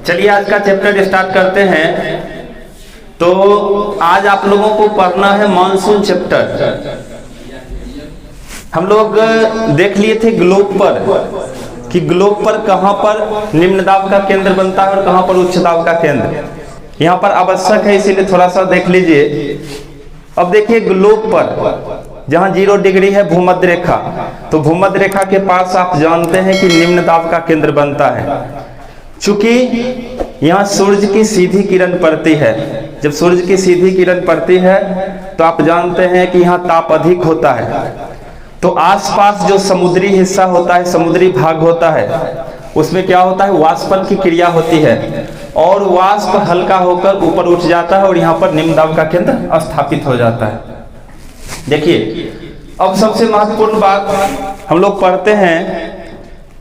चलिए आज का चैप्टर स्टार्ट करते हैं। तो आज आप लोगों को पढ़ना है मानसून चैप्टर। हम लोग देख लिए थे ग्लोब पर कि ग्लोब पर कहां पर निम्न दाब का केंद्र बनता है और कहां पर उच्च दाब का केंद्र। यहां पर आवश्यक है, इसीलिए थोड़ा सा देख लीजिए। अब देखिए ग्लोब पर जहां 0 डिग्री है भूमध्य रेखा, तो भूमध्य रेखा के पास आप जानते हैं कि निम्न दाब का केंद्र बनता है। चूंकि यहाँ सूर्य की सीधी किरण पड़ती है, जब सूर्य की सीधी किरण पड़ती है तो आप जानते हैं कि यहाँ ताप अधिक होता है। तो आसपास जो समुद्री हिस्सा होता है, समुद्री भाग होता है, उसमें क्या होता है, वाष्पन की क्रिया होती है और वाष्प हल्का होकर ऊपर उठ जाता है और यहाँ पर निम्न दाब का केंद्र स्थापित हो जाता है। देखिए अब सबसे महत्वपूर्ण बात हम लोग पढ़ते हैं,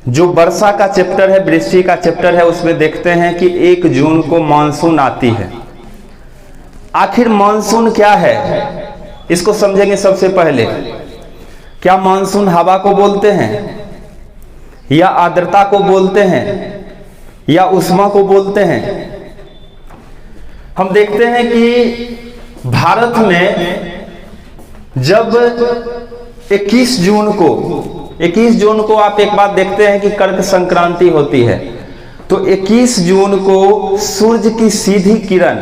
जो वर्षा का चैप्टर है, वृष्टि का चैप्टर है, उसमें देखते हैं कि 1 जून को मानसून आती है। आखिर मानसून क्या है, इसको समझेंगे सबसे पहले। क्या मानसून हवा को बोलते हैं, या आर्द्रता को बोलते हैं, या उष्मा को बोलते हैं? हम देखते हैं कि भारत में जब 21 जून को आप एक बात देखते हैं कि कर्क संक्रांति होती है, तो 21 जून को सूर्य की सीधी किरण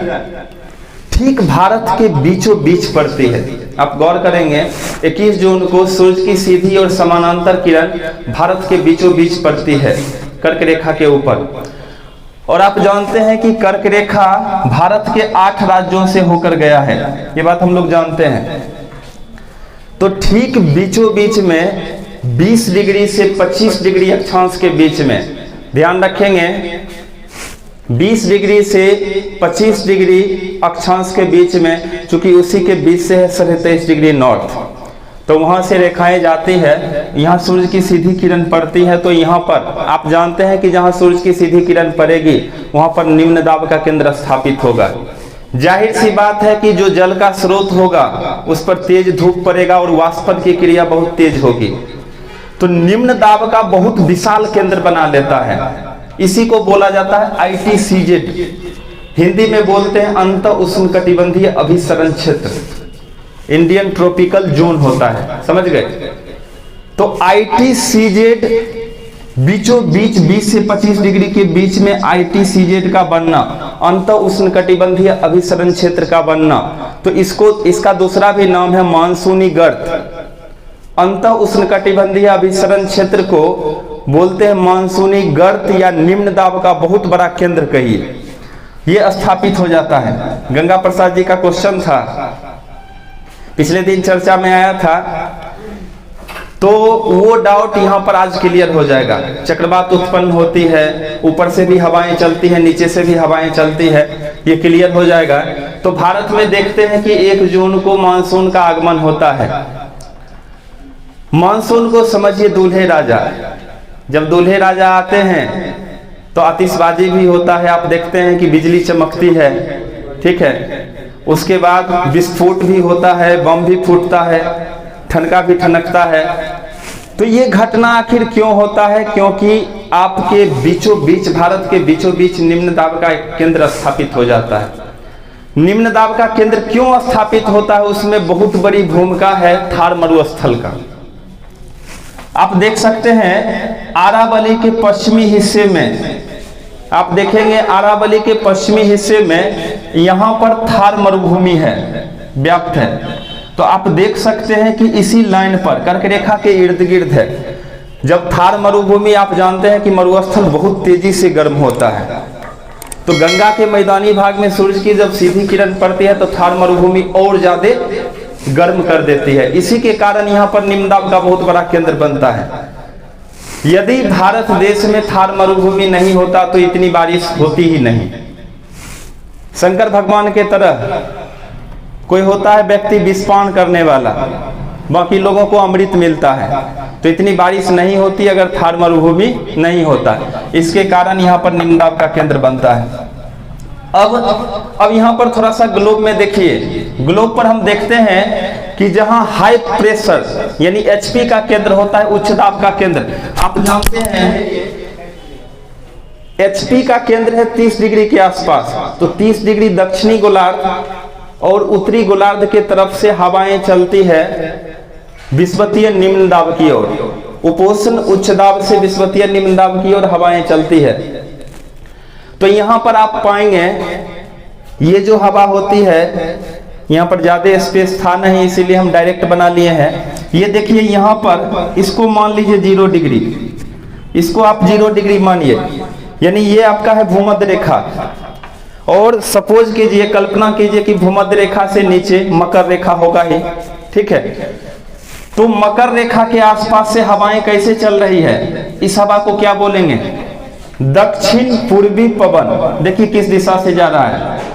ठीक भारत के बीचों बीच पड़ती है। आप गौर करेंगे 21 जून को सूर्य की सीधी और समानांतर किरण भारत के बीचों बीच पड़ती है कर्क रेखा के ऊपर। और आप जानते हैं कि कर्क रेखा भारत के 8 राज्यों से होकर गया है, ये बात हम लोग जानते हैं। तो ठीक बीचों बीच में 20 डिग्री से 25 डिग्री अक्षांश के बीच में, ध्यान रखेंगे 20 डिग्री से 25 डिग्री अक्षांश के बीच में, चूंकि उसी के बीच से है 23.5 डिग्री नॉर्थ, तो वहां से रेखाएं जाती है। यहाँ सूर्य की सीधी किरण पड़ती है, तो यहाँ पर आप जानते हैं कि जहाँ सूर्य की सीधी किरण पड़ेगी वहां पर निम्न दाब का केंद्र स्थापित होगा। जाहिर सी बात है कि जो जल का स्रोत होगा उस पर तेज धूप पड़ेगा और वाष्पन की क्रिया बहुत तेज होगी, तो निम्न दाब का बहुत विशाल केंद्र बना लेता है। इसी को बोला जाता है ITCZ, हिंदी में बोलते हैं अंत उष्णकटिबंधीय अभिसरण क्षेत्र, इंडियन ट्रॉपिकल जोन होता है, समझ गए? तो ITCZ बीचों बीच 20 से 25 डिग्री के बीच में ITCZ का बनना, अंत उष्णकटिबंधीय अभिसरण क्षेत्र का बनना, तो इसका दूसरा भी नाम है मानसूनी गर्त। अंत उष्णकटिबंधीय अभिसरण क्षेत्र को बोलते हैं मानसूनी गर्त या निम्न दाब का बहुत बड़ा केंद्र कहिए, ये स्थापित हो जाता है। गंगा प्रसाद जी का क्वेश्चन था, पिछले दिन चर्चा में आया था, तो वो डाउट यहाँ पर आज क्लियर हो जाएगा। चक्रवात उत्पन्न होती है, ऊपर से भी हवाएं चलती है, नीचे से भी हवाएं चलती है, ये क्लियर हो जाएगा। तो भारत में देखते हैं कि 1 जून को मानसून का आगमन होता है। मानसून को समझिए दूल्हे राजा, जब दूल्हे राजा आते हैं तो आतिशबाजी भी होता है, आप देखते हैं कि बिजली चमकती है, ठीक है, उसके बाद विस्फोट भी होता है, बम भी फूटता है, ठनका भी ठनकता है। तो ये घटना आखिर क्यों होता है? क्योंकि आपके बीचों बीच, भारत के बीचों बीच निम्न दाब का केंद्र स्थापित हो जाता है। निम्न दाब का केंद्र क्यों स्थापित होता है, उसमें बहुत बड़ी भूमिका है थार मरुस्थल का। आप देख सकते हैं अरावली के पश्चिमी हिस्से में, आप देखेंगे अरावली के पश्चिमी हिस्से में यहाँ पर थार मरुभूमि है, व्याप्त है। तो आप देख सकते हैं कि इसी लाइन पर कर्क रेखा के इर्द गिर्द है। जब थार मरुभूमि, आप जानते हैं कि मरुस्थल बहुत तेजी से गर्म होता है, तो गंगा के मैदानी भाग में सूर्य की जब सीधी किरण पड़ती है तो थार मरुभूमि और ज्यादा गर्म कर देती है। इसी के कारण यहाँ पर निम्न दाब का बहुत बड़ा केंद्र बनता है। यदि भारत देश में थार मरुभूमि नहीं होता तो इतनी बारिश होती ही नहीं। शंकर भगवान के तरह कोई होता है व्यक्ति विषपान करने वाला, बाकी लोगों को अमृत मिलता है, तो इतनी बारिश नहीं होती अगर थार मरुभूमि नहीं होता। इसके कारण यहाँ पर निम्न दाब का केंद्र बनता है। अब यहाँ पर थोड़ा सा ग्लोब में देखिए, ग्लोब पर हम देखते हैं कि जहां हाई प्रेशर यानी HP का केंद्र होता है, उच्च दाब का केंद्र, आप जानते हैं HP का केंद्र है 30 डिग्री के आसपास, तो 30 डिग्री दक्षिणी गोलार्ध और उत्तरी गोलार्ध के तरफ से हवाएं चलती है विषुवतीय निम्न दाब की ओर। उपोष्ण उच्च दाब से विषुवतीय निम्न दाब की ओर हवाएं चलती है। तो यहां पर आप पाएंगे ये जो हवा होती है, यहाँ पर ज्यादा स्पेस था नहीं इसीलिए हम डायरेक्ट बना लिए हैं। ये देखिए यहाँ पर इसको मान लीजिए 0 डिग्री, इसको आप 0 डिग्री मानिए, यानी ये आपका है भूमध्य रेखा। और सपोज कीजिए, कल्पना कीजिए कि भूमध्य रेखा से नीचे मकर रेखा होगा ही, ठीक है। तो मकर रेखा के आसपास से हवाएं कैसे चल रही है, इस हवा को क्या बोलेंगे, दक्षिण पूर्वी पवन। देखिए किस दिशा से जा रहा है,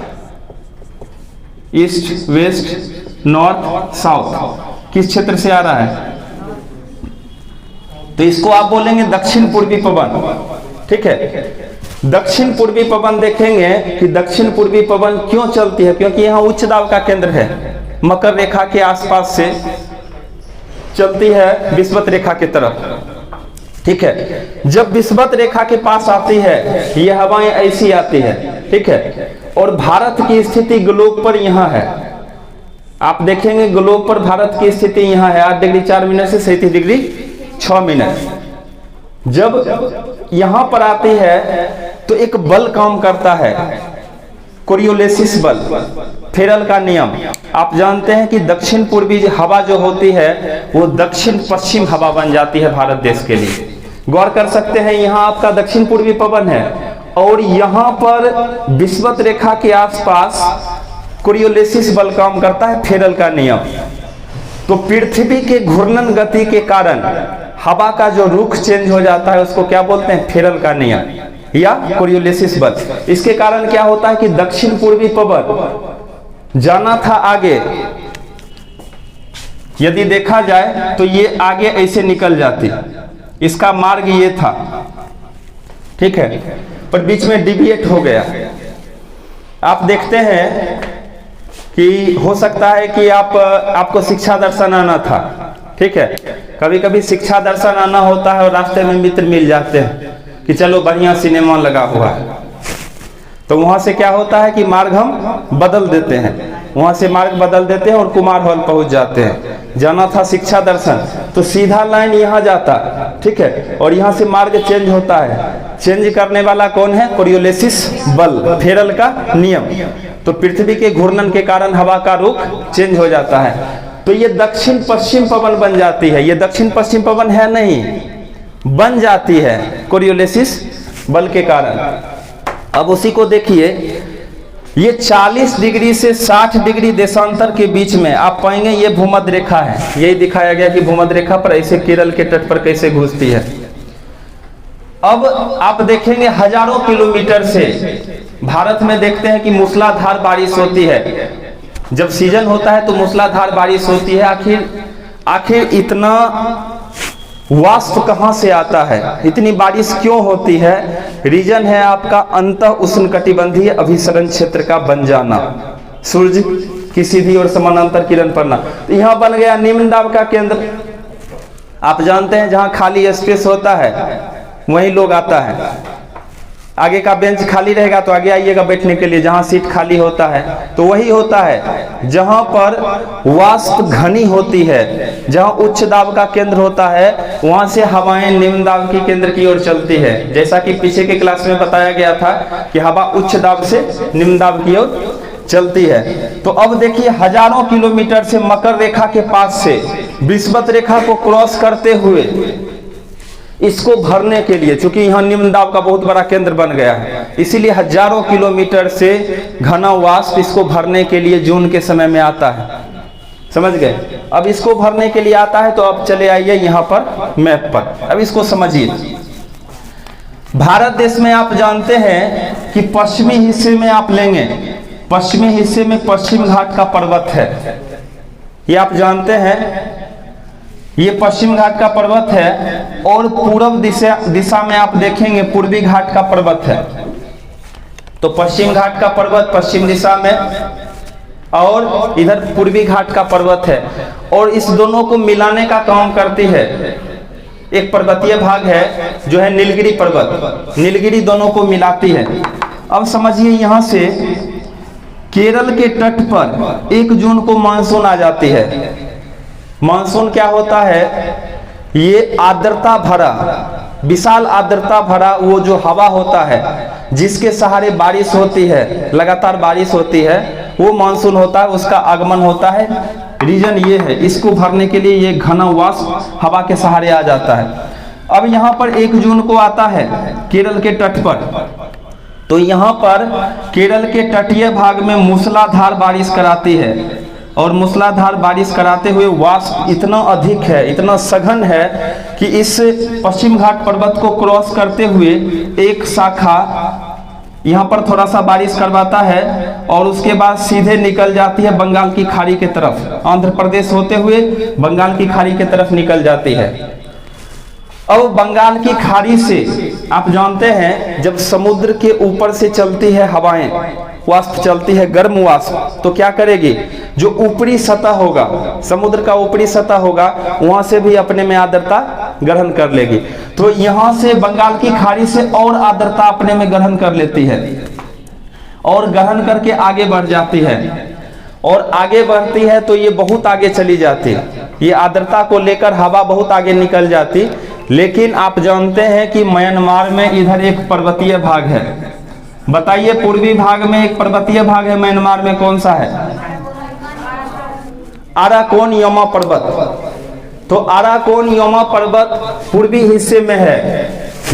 ईस्ट वेस्ट नॉर्थ साउथ, किस क्षेत्र से आ रहा है, तो इसको आप बोलेंगे दक्षिण पूर्वी पवन, ठीक है। दक्षिण पूर्वी पवन देखेंगे कि दक्षिण पूर्वी पवन क्यों चलती है, क्योंकि यहाँ उच्च दाब का केंद्र है, मकर रेखा के आसपास से चलती है विषुवत रेखा की तरफ, ठीक है। जब विषुवत रेखा के पास आती है ये हवाएं ऐसी आती है, ठीक है। और भारत की स्थिति ग्लोब पर यहाँ है, आप देखेंगे ग्लोब पर भारत की स्थिति यहाँ है 8 डिग्री 4 मिनट से 37 डिग्री 6 मिनट। जब यहां पर आती है तो एक बल काम करता है, कोरियोलिसिस बल, फेरल का नियम। आप जानते हैं कि दक्षिण पूर्वी हवा जो होती है वो दक्षिण पश्चिम हवा बन जाती है भारत देश के लिए। गौर कर सकते हैं, यहाँ आपका दक्षिण पूर्वी पवन है और यहाँ पर विषुवत रेखा के आसपास कोरियोलिसिस बल काम करता है, फेरल का नियम। तो पृथ्वी के घूर्णन गति के कारण हवा का जो रुख चेंज हो जाता है उसको क्या बोलते हैं, फेरल का नियम या कोरियोलिसिस बल। इसके कारण क्या होता है कि दक्षिण पूर्वी पवन जाना था आगे, यदि देखा जाए तो ये आगे ऐसे निकल जाती, इसका मार्ग ये था, ठीक है, पर बीच में डिविएट हो गया। आप देखते हैं कि हो सकता है कि आपको शिक्षा दर्शन आना था, ठीक है। कभी कभी शिक्षा दर्शन आना होता है और रास्ते में मित्र मिल जाते हैं कि चलो बढ़िया सिनेमा लगा हुआ है, तो वहां से क्या होता है कि मार्ग हम बदल देते हैं, वहां से मार्ग बदल देते हैं और कुमार हॉल पहुंच जाते हैं। जाना था शिक्षा दर्शन तो सीधा लाइन यहाँ जाता, ठीक है, और यहाँ से मार्ग चेंज होता है। चेंज करने वाला कौन है, कोरियोलिसिस बल, फेरल का नियम। तो पृथ्वी के घूर्णन के कारण हवा का रुख चेंज हो जाता है, तो ये दक्षिण पश्चिम पवन बन जाती है। ये दक्षिण पश्चिम पवन है नहीं, बन जाती है कोरियोलिसिस बल के कारण। अब उसी को देखिए, ये 40 डिग्री से 60 डिग्री देशांतर के बीच में आप पाएंगे ये भूमध्य रेखा है। यही दिखाया गया कि भूमध्य रेखा पर ऐसे केरल के तट पर कैसे घुसती है। अब आप देखेंगे हजारों किलोमीटर से भारत में देखते हैं कि मूसलाधार बारिश होती है। जब सीजन होता है तो मूसलाधार बारिश होती है। आखिर इतना वाष्प कहां से आता है, इतनी बारिश क्यों होती है? रीजन है आपका अंतः उष्णकटिबंधीय अभिसरण क्षेत्र का बन जाना, सूर्य की सीधी और समानांतर किरण पड़ना। तो यहां बन गया निम्न दाब का केंद्र। आप जानते हैं जहां खाली स्पेस होता है वहीं लोग आता है। आगे का बेंच खाली रहेगा तो आगे आइएगा बैठने के लिए। जहां सीट खाली होता है तो वही होता है जहां पर वाष्प घनी होती है, जहां उच्च दाब का केंद्र होता है, वहां से हवाएं निम्न दाब के केंद्र की ओर चलती है। जैसा कि पीछे के क्लास में बताया गया था कि हवा उच्च दाब से निम्न दाब की ओर चलती है। तो अब देखिए हजारों किलोमीटर से मकर रेखा के पास से विषुवत रेखा को क्रॉस करते हुए इसको भरने के लिए, चूंकि यहाँ निम्न दाब का बहुत बड़ा केंद्र बन गया है, इसीलिए हजारों किलोमीटर से घना वाष्प इसको भरने के लिए जून के समय में आता है। समझ गए? अब इसको भरने के लिए आता है तो अब चले आइए यहाँ पर मैप पर। अब इसको समझिए। भारत देश में आप जानते हैं कि पश्चिमी हिस्से में आप लेंगे, पश्चिमी हिस्से में पश्चिम घाट का पर्वत है, ये आप जानते हैं, ये पश्चिम घाट का पर्वत है। और पूर्व दिशा में आप देखेंगे पूर्वी घाट का पर्वत है। तो पश्चिम घाट का पर्वत पश्चिम दिशा में और इधर पूर्वी घाट का पर्वत है, और इस दोनों को मिलाने का काम करती है एक पर्वतीय भाग है जो है नीलगिरी पर्वत, नीलगिरी दोनों को मिलाती है। अब समझिए यहाँ से केरल के तट पर 1 जून को मानसून आ जाती है। मानसून क्या होता है, ये आर्द्रता भरा, विशाल आर्द्रता भरा वो जो हवा होता है जिसके सहारे बारिश होती है, लगातार बारिश होती है, वो मानसून होता है, उसका आगमन होता है। रीजन ये है, इसको भरने के लिए ये घना वाष्प हवा के सहारे आ जाता है। अब यहाँ पर 1 जून को आता है केरल के तट पर, तो यहाँ पर केरल के तटीय भाग में मूसलाधार बारिश कराती है, और मूसलाधार बारिश कराते हुए वाष्प इतना अधिक है, इतना सघन है कि इस पश्चिम घाट पर्वत को क्रॉस करते हुए एक शाखा यहाँ पर थोड़ा सा बारिश करवाता है, और उसके बाद सीधे निकल जाती है बंगाल की खाड़ी के तरफ, आंध्र प्रदेश होते हुए बंगाल की खाड़ी के तरफ निकल जाती है। अब बंगाल की खाड़ी से आप जानते हैं जब समुद्र के ऊपर से चलती है हवाएं, वाष्प चलती है, गर्म वाष्प, तो क्या करेगी, जो ऊपरी सतह होगा, समुद्र का ऊपरी सतह होगा, वहां से भी अपने में आर्द्रता ग्रहण कर लेगी। तो यहां से बंगाल की खाड़ी से और आर्द्रता अपने में ग्रहण कर लेती है, और ग्रहण करके आगे बढ़ जाती है, और आगे बढ़ती है तो ये बहुत आगे चली जाती, ये आर्द्रता को लेकर हवा बहुत आगे निकल जाती। लेकिन आप जानते हैं कि म्यांमार में इधर एक पर्वतीय भाग है, बताइए पूर्वी भाग में एक पर्वतीय भाग है म्यांमार में, कौन सा है, अराकोन योमा पर्वत। तो अराकोन योमा पर्वत पूर्वी हिस्से में है।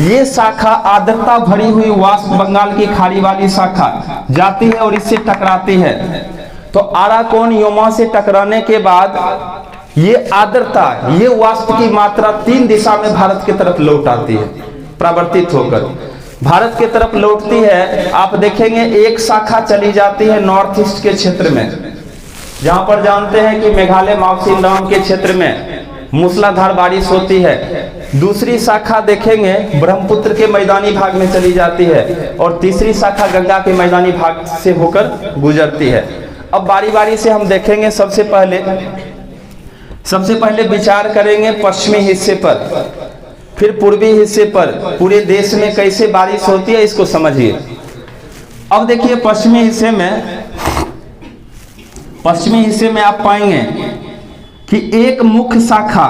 ये शाखा आर्द्रता भरी हुई वाष्प बंगाल की खाड़ी वाली शाखा जाती है और इससे टकराती है। तो अराकोन योमा से टकराने के बाद ये आर्द्रता, ये वाष्प की मात्रा 3 दिशा में भारत की तरफ लौट आती है, परावर्तित होकर भारत की तरफ लौटती है। आप देखेंगे एक शाखा चली जाती है नॉर्थ ईस्ट के क्षेत्र में, जहां पर जानते हैं कि मेघालय माउसिनराम के क्षेत्र में मूसलाधार बारिश होती है। दूसरी शाखा देखेंगे ब्रह्मपुत्र के मैदानी भाग में चली जाती है, और तीसरी शाखा गंगा के मैदानी भाग से होकर गुजरती है। अब बारी बारी से हम देखेंगे। सबसे पहले विचार करेंगे पश्चिमी हिस्से पर, फिर पूर्वी हिस्से पर, पूरे देश में कैसे बारिश होती है इसको समझिए। अब देखिए पश्चिमी हिस्से में आप पाएंगे कि एक मुख्य शाखा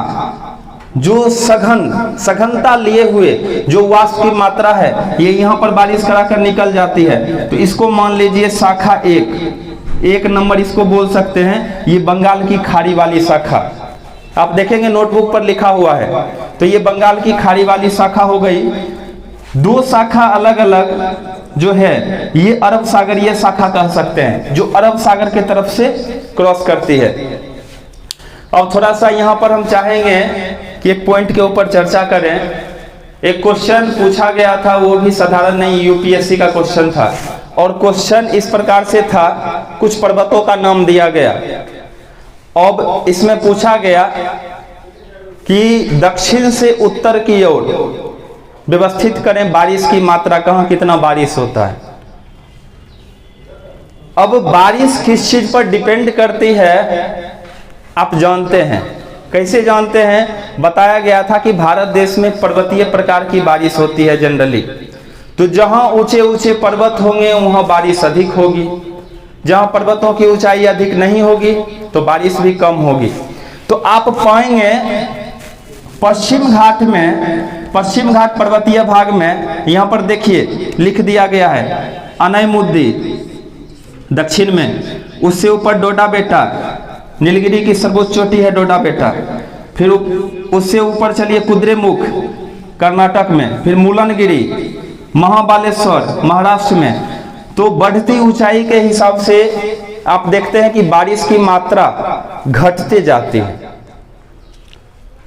जो सघनता लिए हुए जो वाष्प की मात्रा है, ये यहाँ पर बारिश कराकर निकल जाती है। तो इसको मान लीजिए शाखा 1 नंबर इसको बोल सकते हैं, ये बंगाल की खाड़ी वाली शाखा। आप देखेंगे नोटबुक पर लिखा हुआ है, तो ये बंगाल की खाड़ी वाली शाखा हो गई। 2 शाखा अलग अलग जो है ये अरब सागरीय शाखा कह सकते हैं, जो अरब सागर के तरफ से क्रॉस करती है। अब थोड़ा सा यहाँ पर हम चाहेंगे कि एक पॉइंट के ऊपर चर्चा करें। एक क्वेश्चन पूछा गया था, वो भी साधारण नहीं, यूपीएससी का क्वेश्चन था, और क्वेश्चन इस प्रकार से था, कुछ पर्वतों का नाम दिया गया। अब इसमें पूछा गया कि दक्षिण से उत्तर की ओर व्यवस्थित करें बारिश की मात्रा, कहां कितना बारिश होता है। अब बारिश किस चीज पर डिपेंड करती है आप जानते हैं, कैसे जानते हैं, बताया गया था कि भारत देश में पर्वतीय प्रकार की बारिश होती है जनरली। तो जहां ऊंचे ऊंचे पर्वत होंगे वहां बारिश अधिक होगी, जहां पर्वतों की ऊंचाई अधिक नहीं होगी तो बारिश भी कम होगी। तो आप पाएंगे पश्चिम घाट पर्वतीय भाग में, यहां पर देखिए लिख दिया गया है अनैमुद्दी दक्षिण में, उससे ऊपर डोडा बेटा, नीलगिरी की सर्वोच्च चोटी है डोडा बेटा, फिर उससे ऊपर चलिए कुद्रेमुख कर्नाटक में, फिर मुलनगिरी महाबालेश्वर महाराष्ट्र में। तो बढ़ती ऊंचाई के हिसाब से आप देखते हैं कि बारिश की मात्रा घटते जाती है।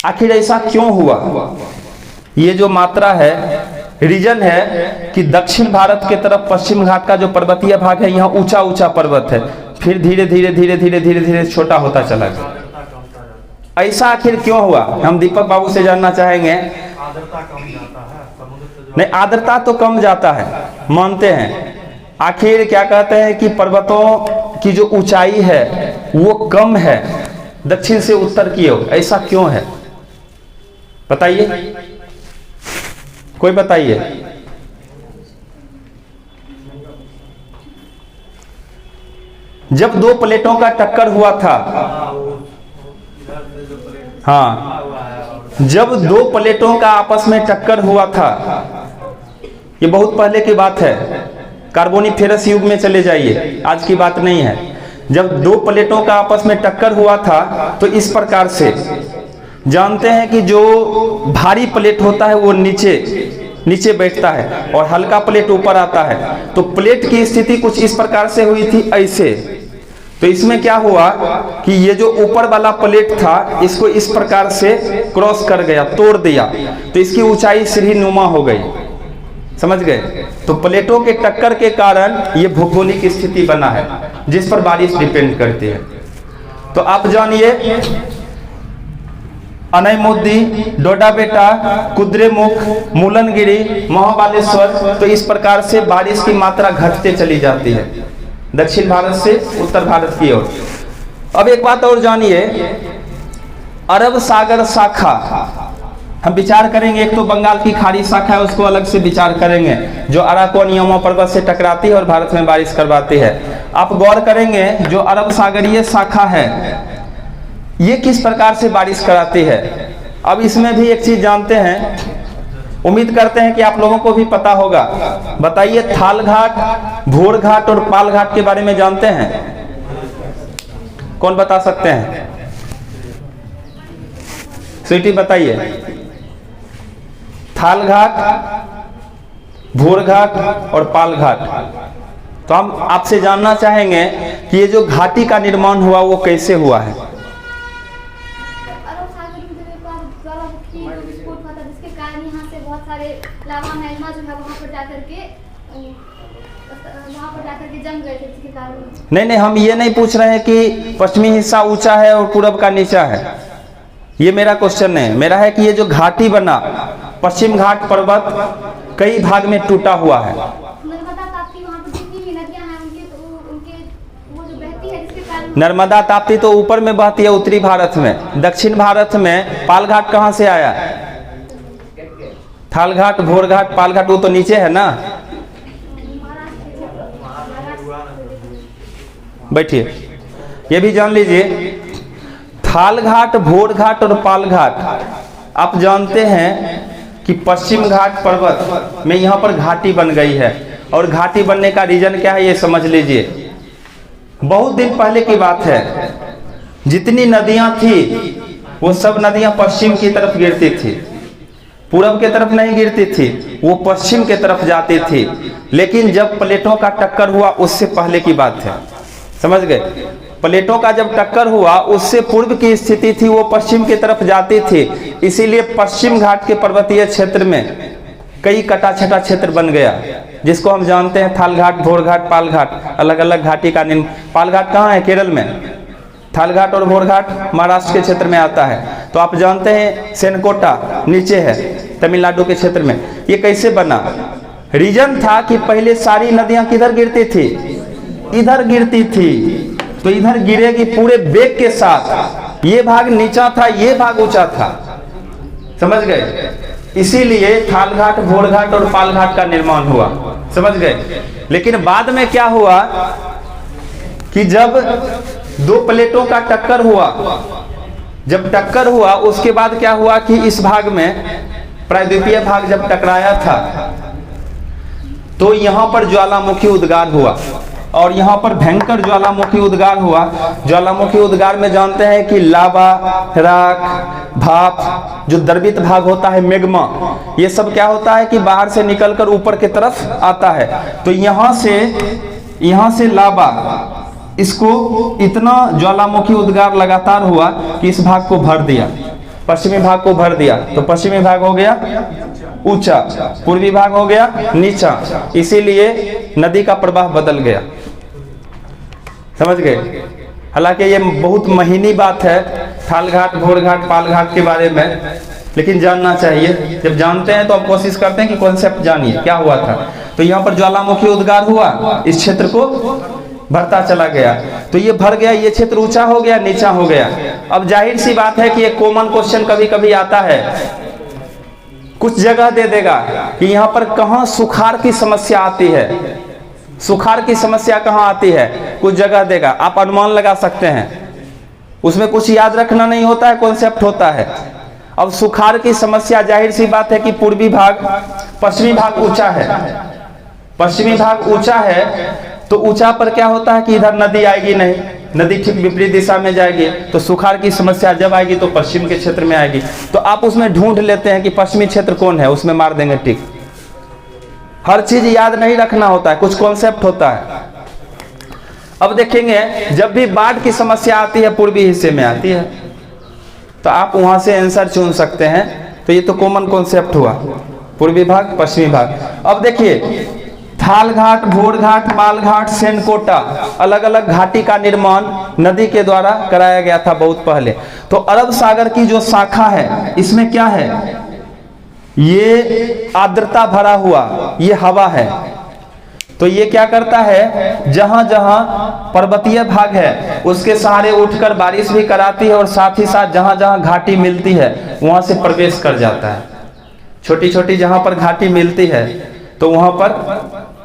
आखिर ऐसा क्यों हुआ? ये जो मात्रा है, रीजन है कि दक्षिण भारत के तरफ पश्चिम घाट का जो पर्वतीय भाग है, यहाँ ऊंचा ऊंचा पर्वत है, फिर धीरे धीरे छोटा होता चला गया। ऐसा आखिर क्यों हुआ, हम दीपक बाबू से जानना चाहेंगे। आर्द्रता कम जाता है, समुद्र से नहीं, आर्द्रता तो कम जाता है, मानते हैं। आखिर क्या कहते हैं कि पर्वतों की जो ऊंचाई है वो कम है दक्षिण से उत्तर की ओर, ऐसा क्यों है? बताइए, कोई बताइए। जब दो प्लेटों का टक्कर हुआ था, हाँ, जब दो प्लेटों का आपस में टक्कर हुआ था, ये बहुत पहले की बात है, कार्बोनिफेरस युग में चले जाइए, आज की बात नहीं है। जब दो प्लेटों का आपस में टक्कर हुआ था तो इस प्रकार से जानते हैं कि जो भारी प्लेट होता है वो नीचे बैठता है और हल्का प्लेट ऊपर आता है। तो प्लेट की स्थिति कुछ इस प्रकार से हुई थी, ऐसे। तो इसमें क्या हुआ कि ये जो ऊपर वाला प्लेट था इसको इस प्रकार से क्रॉस कर गया, तोड़ दिया, तो इसकी ऊंचाई सीढ़ीनुमा हो गई, समझ गए। तो प्लेटों के टक्कर के कारण ये भौगोलिक स्थिति बना है जिस पर बारिश डिपेंड करती है। तो आप जानिए, अनैमुद्दी, डोडा बेटा, कुद्रेमुख, मूलनगिरी, महाबालेश्वर, तो इस प्रकार से बारिश की मात्रा घटते चली जाती है दक्षिण भारत से उत्तर भारत की ओर। अब एक बात और जानिए, अरब सागर शाखा हम विचार करेंगे। एक तो बंगाल की खाड़ी शाखा है, उसको अलग से विचार करेंगे, जो अराकोनियमा पर्वत से टकराती है और भारत में बारिश करवाती है। आप गौर करेंगे, जो अरब सागरीय शाखा है ये किस प्रकार से बारिश कराती है। अब इसमें भी एक चीज जानते हैं, उम्मीद करते हैं कि आप लोगों को भी पता होगा। बताइए, थाल घाट, भोर घाट और पाल घाट के बारे में जानते हैं? कौन बता सकते हैं? स्वीटी बताइए। थाल घाट, भोर घाट और पाल घाट। तो हम आपसे जानना चाहेंगे कि ये जो घाटी का निर्माण हुआ वो कैसे हुआ है। नहीं, हम ये नहीं पूछ रहे हैं कि पश्चिमी हिस्सा ऊंचा है और पूरब का नीचा है, ये मेरा क्वेश्चन है। मेरा है कि ये जो घाटी बना, पश्चिम घाट पर्वत कई भाग में टूटा हुआ है। नर्मदा ताप्ती तो ऊपर में बहती है उत्तरी भारत में। दक्षिण भारत में पाल घाट कहाँ से आया? थाल घाट, भोर घाट, पाल घाट वो तो नीचे है ना। बैठिए, ये भी जान लीजिए, थाल घाट, भोर घाट और पाल घाट, आप जानते हैं कि पश्चिम घाट पर्वत में यहाँ पर घाटी बन गई है। और घाटी बनने का रीजन क्या है ये समझ लीजिए। बहुत दिन पहले की बात है, जितनी नदियां थी वो सब नदियां पश्चिम की तरफ गिरती थी, पूरब के तरफ नहीं गिरती थी, वो पश्चिम के तरफ जाती थी। लेकिन जब प्लेटों का टक्कर हुआ उससे पहले की बात है, समझ गए। प्लेटों का जब टक्कर हुआ उससे पूर्व की स्थिति थी, वो पश्चिम की तरफ जाती थी। इसीलिए पश्चिम घाट के पर्वतीय क्षेत्र में कई कटा छटा क्षेत्र बन गया, जिसको हम जानते हैं थाल घाट, भोर घाट, पाल घाट। अलग अलग घाटी का पाल घाट कहाँ है? केरल में। थाल घाट और भोर घाट महाराष्ट्र के क्षेत्र में आता है। तो आप जानते हैं सेनकोटा नीचे है तमिलनाडु के क्षेत्र में। ये कैसे बना? रीजन था कि पहले सारी नदियां किधर गिरती थी? इधर गिरती थी। तो इधर गिरेगी पूरे वेग के साथ, ये भाग नीचा था, ये भाग ऊंचा था, समझ गए। इसीलिए थाल घाट, भोर घाट और पाल घाट का निर्माण हुआ, समझ गए। लेकिन बाद में क्या हुआ कि जब दो प्लेटों का टक्कर हुआ, जब टक्कर हुआ उसके बाद क्या हुआ कि इस भाग में प्रायद्वीपीय भाग जब टकराया था तो यहां पर ज्वालामुखी उद्गार हुआ और यहाँ पर भयंकर ज्वालामुखी उद्गार हुआ। ज्वालामुखी उद्गार में जानते हैं कि लावा, राख, भाप, जो द्रवित भाग होता है मैग्मा, ये सब क्या होता है कि बाहर से निकलकर ऊपर की तरफ आता है। तो यहाँ से लावा, इसको इतना ज्वालामुखी उद्गार लगातार हुआ कि इस भाग को भर दिया, पश्चिमी भाग को भर दिया। तो पश्चिमी भाग हो गया ऊंचा, पूर्वी भाग हो गया नीचा, इसीलिए नदी का प्रवाह बदल गया, समझ गए। हालांकि ये बहुत महीनी बात है थाल घाट, भोर घाट, पाल घाट के बारे में, लेकिन जानना चाहिए। जब जानते हैं तो आप कोशिश करते हैं कि कॉन्सेप्ट जानिए क्या हुआ था। तो यहाँ पर ज्वालामुखी उद्गार हुआ, इस क्षेत्र को भरता चला गया, तो ये भर गया, ये क्षेत्र ऊंचा हो गया, नीचा हो गया। अब जाहिर सी बात है कि एक कॉमन क्वेश्चन कभी कभी आता है कुछ जगह दे देगा कि यहाँ पर कहाँ सुखाड़ की समस्या आती है, सुखाड़ की समस्या कहाँ आती है, कुछ जगह देगा, आप अनुमान लगा सकते हैं। उसमें कुछ याद रखना नहीं होता है, कॉन्सेप्ट होता है। अब सुखाड़ की समस्या, जाहिर सी बात है कि पूर्वी भाग, पश्चिमी भाग ऊंचा है, पश्चिमी भाग ऊंचा है, तो ऊंचा पर क्या होता है कि इधर नदी आएगी नहीं, नदी ठीक विपरीत दिशा में जाएगी, तो सुखाड़ की समस्या जब आएगी तो पश्चिम के क्षेत्र में आएगी। तो आप उसमें ढूंढ लेते हैं कि पश्चिमी क्षेत्र कौन है, उसमें मार देंगे टिक। हर चीज याद नहीं रखना होता है, कुछ कॉन्सेप्ट होता है। अब देखेंगे जब भी बाढ़ की समस्या आती है पूर्वी हिस्से में आती है, तो आप वहां से आंसर चुन सकते हैं। तो ये तो कॉमन कॉन्सेप्ट हुआ, पूर्वी भाग पश्चिमी भाग। अब देखिए थाल घाट, भोर घाट, माल घाट, सेनकोटा, अलग अलग घाटी का निर्माण नदी के द्वारा कराया गया था बहुत पहले। तो अरब सागर की जो शाखा है, इसमें क्या है, ये आर्द्रता भरा हुआ ये हवा है। तो ये क्या करता है, जहां जहां पर्वतीय भाग है उसके सहारे उठकर बारिश भी कराती है, और साथ ही साथ जहां जहां घाटी मिलती है वहां से प्रवेश कर जाता है। छोटी छोटी जहां पर घाटी मिलती है तो वहां पर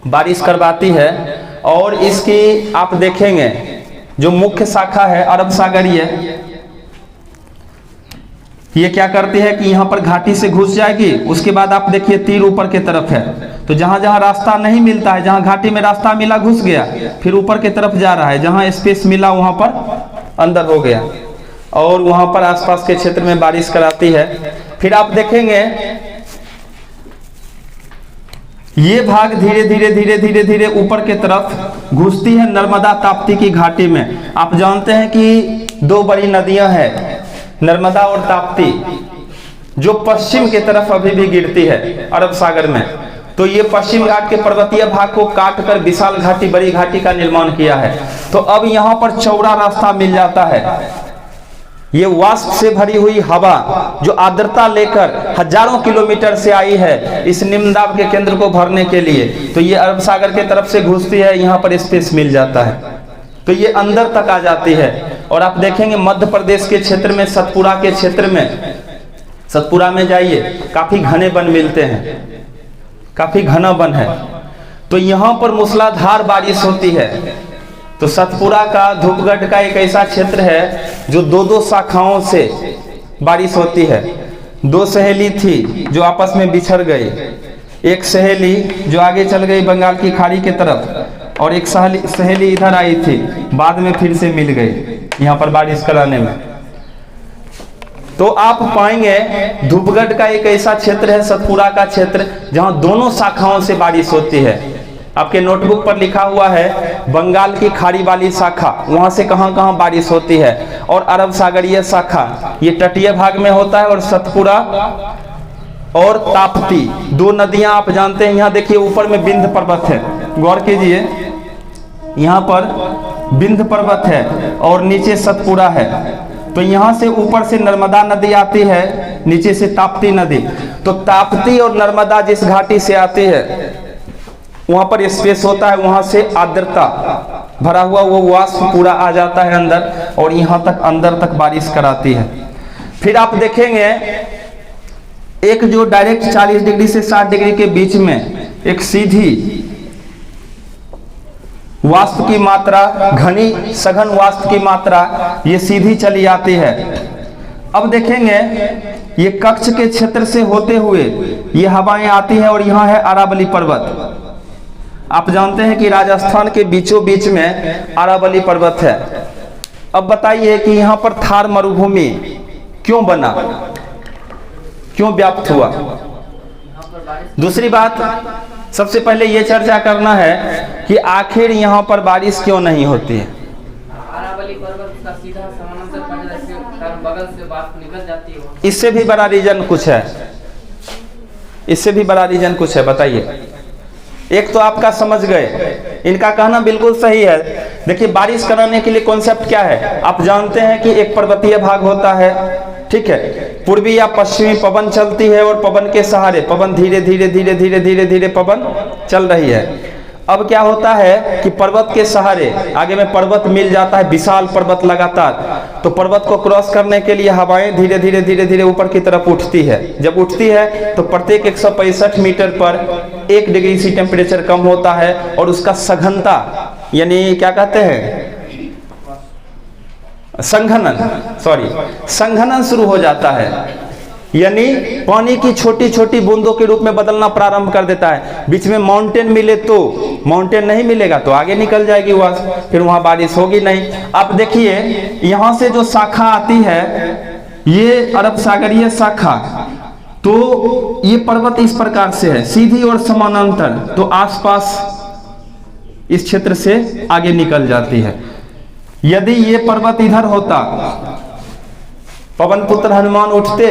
बारिश करवाती है। और इसकी आप देखेंगे जो मुख्य शाखा है अरब सागरीय, ये क्या करती है कि यहाँ पर घाटी से घुस जाएगी, उसके बाद आप देखिए तीर ऊपर के तरफ है, तो जहां जहां रास्ता नहीं मिलता है, जहां घाटी में रास्ता मिला घुस गया, फिर ऊपर के तरफ जा रहा है, जहां स्पेस मिला वहां पर अंदर हो गया, और वहां पर आसपास के क्षेत्र में बारिश कराती है। फिर आप देखेंगे ये भाग धीरे धीरे धीरे धीरे धीरे ऊपर के तरफ घुसती है नर्मदा ताप्ती की घाटी में। आप जानते हैं कि दो बड़ी नदियां हैं, नर्मदा और ताप्ती, जो पश्चिम की तरफ अभी भी गिरती है अरब सागर में। तो ये पश्चिम घाट के पर्वतीय भाग को काट कर विशाल घाटी, बड़ी घाटी का निर्माण किया है। तो अब यहाँ पर चौड़ा रास्ता मिल जाता है। ये वाष्प से भरी हुई हवा जो आर्द्रता लेकर हजारों किलोमीटर से आई है इस निम्न दाब के केंद्र को भरने के लिए, तो ये अरब सागर के तरफ से घुसती है, यहाँ पर स्पेस मिल जाता है, तो ये अंदर तक आ जाती है। और आप देखेंगे मध्य प्रदेश के क्षेत्र में, सतपुरा के क्षेत्र में, सतपुरा में जाइए, काफी घने वन मिलते हैं, काफी घना वन है। तो यहाँ पर मूसलाधार बारिश होती है। तो सतपुरा का, धूपगढ़ का एक ऐसा क्षेत्र है जो दो दो शाखाओं से बारिश होती है। दो सहेली थी जो आपस में बिछड़ गई, एक सहेली जो आगे चल गई बंगाल की खाड़ी के तरफ, और एक सहेली इधर आई थी, बाद में फिर से मिल गई यहाँ पर बारिश कराने में। तो आप पाएंगे धूपगढ़ का एक ऐसा क्षेत्र है, सतपुरा का क्षेत्र, जहां दोनों शाखाओं से बारिश होती है। आपके नोटबुक पर लिखा हुआ है बंगाल की खाड़ी वाली शाखा, वहां से कहां कहां बारिश होती है, और अरब सागरीय शाखा ये तटीय भाग में होता है। और सतपुरा और ताप्ती दो नदियां आप जानते हैं। यहाँ देखिए ऊपर में विंध्य पर्वत है, गौर कीजिए, यहाँ पर विंध्य पर्वत है और नीचे सतपुरा है। तो यहाँ से ऊपर से नर्मदा नदी आती है, नीचे से ताप्ती नदी। तो ताप्ती और नर्मदा जिस घाटी से आती है वहां पर स्पेस होता है, वहां से आर्द्रता भरा हुआ वो वाष्प पूरा आ जाता है अंदर, और यहाँ तक अंदर तक बारिश कराती है। फिर आप देखेंगे एक जो डायरेक्ट 40 डिग्री से 60 डिग्री के बीच में एक सीधी वाष्प की मात्रा, घनी सघन वाष्प की मात्रा ये सीधी चली आती है। अब देखेंगे ये कच्छ के क्षेत्र से होते हुए ये हवाएं आती है, और यहाँ है अरावली पर्वत। आप जानते हैं कि राजस्थान के बीचों बीच में अरावली पर्वत है। अब बताइए कि यहाँ पर थार मरुभूमि क्यों बना, क्यों व्याप्त हुआ? दूसरी बात, सबसे पहले ये चर्चा करना है कि आखिर यहाँ पर बारिश क्यों नहीं होती है। अरावली पर्वत का सीधा समानांतर पड़ से बगल से बात निकल जाती है। इससे भी बड़ा रीजन कुछ है, इससे भी बड़ा रीजन कुछ है, बताइए। एक तो आपका समझ गए, इनका कहना बिल्कुल सही है। देखिए बारिश कराने के लिए कॉन्सेप्ट क्या है, आप जानते हैं कि एक पर्वतीय भाग होता है, ठीक है, पूर्वी या पश्चिमी पवन चलती है, और पवन के सहारे पवन धीरे धीरे धीरे धीरे धीरे धीरे पवन चल रही है। अब क्या होता है कि पर्वत के सहारे आगे में पर्वत मिल जाता है, विशाल पर्वत लगातार, तो पर्वत को क्रॉस करने के लिए हवाएं धीरे धीरे धीरे धीरे ऊपर की तरफ उठती है। जब उठती है तो प्रत्येक 165 मीटर पर 1 डिग्री सी टेम्परेचर कम होता है और उसका सघनता यानी क्या कहते हैं संघनन शुरू हो जाता है, यानी पानी की छोटी छोटी बूंदों के रूप में बदलना प्रारंभ कर देता है। बीच में माउंटेन मिले तो, माउंटेन नहीं मिलेगा तो आगे निकल जाएगी वहां, फिर वहां बारिश होगी नहीं। अब देखिए यहां से जो शाखा आती है ये अरब सागरीय शाखा, तो ये पर्वत इस प्रकार से है सीधी और समानांतर, तो आसपास इस क्षेत्र से आगे निकल जाती है। यदि ये पर्वत इधर होता, पवन पुत्र हनुमान उठते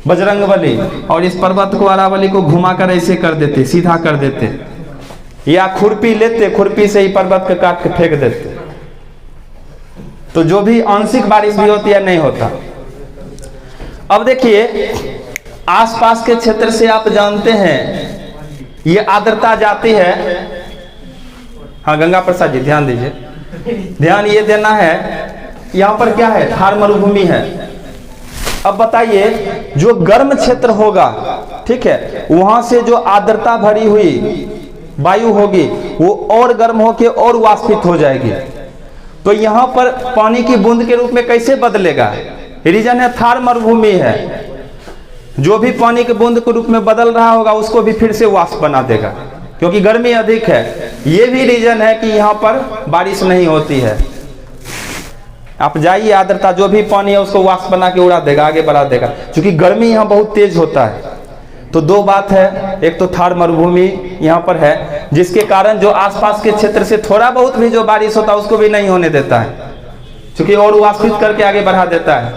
बजरंगबली और इस पर्वत को अरावली को घुमाकर ऐसे कर देते, सीधा कर देते, या खुरपी लेते, खुरपी से ही पर्वत को काट के फेंक देते, तो जो भी आंशिक बारिश भी होती है नहीं होता। अब देखिए आसपास के क्षेत्र से आप जानते हैं ये आर्द्रता जाती है। हाँ गंगा प्रसाद जी ध्यान दीजिए, ध्यान ये देना है, यहां पर क्या है थार मरुभूमि है। अब बताइए जो गर्म क्षेत्र होगा, ठीक है, वहां से जो आर्द्रता भरी हुई वायु होगी वो और गर्म होकर और वाष्पित हो जाएगी, तो यहां पर पानी की बूंद के रूप में कैसे बदलेगा? रीजन है थार मरुभूमि है, जो भी पानी के बूंद के रूप में बदल रहा होगा उसको भी फिर से वाष्प बना देगा, क्योंकि गर्मी अधिक है। ये भी रीजन है कि यहाँ पर बारिश नहीं होती है। आप जाइए, आर्द्रता जो भी पानी है उसको वाष्प बना के उड़ा देगा, आगे बढ़ा देगा, क्योंकि गर्मी यहाँ बहुत तेज होता है। तो दो बात है, एक तो थार मरुभूमि यहाँ पर है जिसके कारण जो आसपास के क्षेत्र से थोड़ा बहुत भी जो बारिश होता है उसको भी नहीं होने देता है, क्योंकि और वाष्पित करके आगे बढ़ा देता है।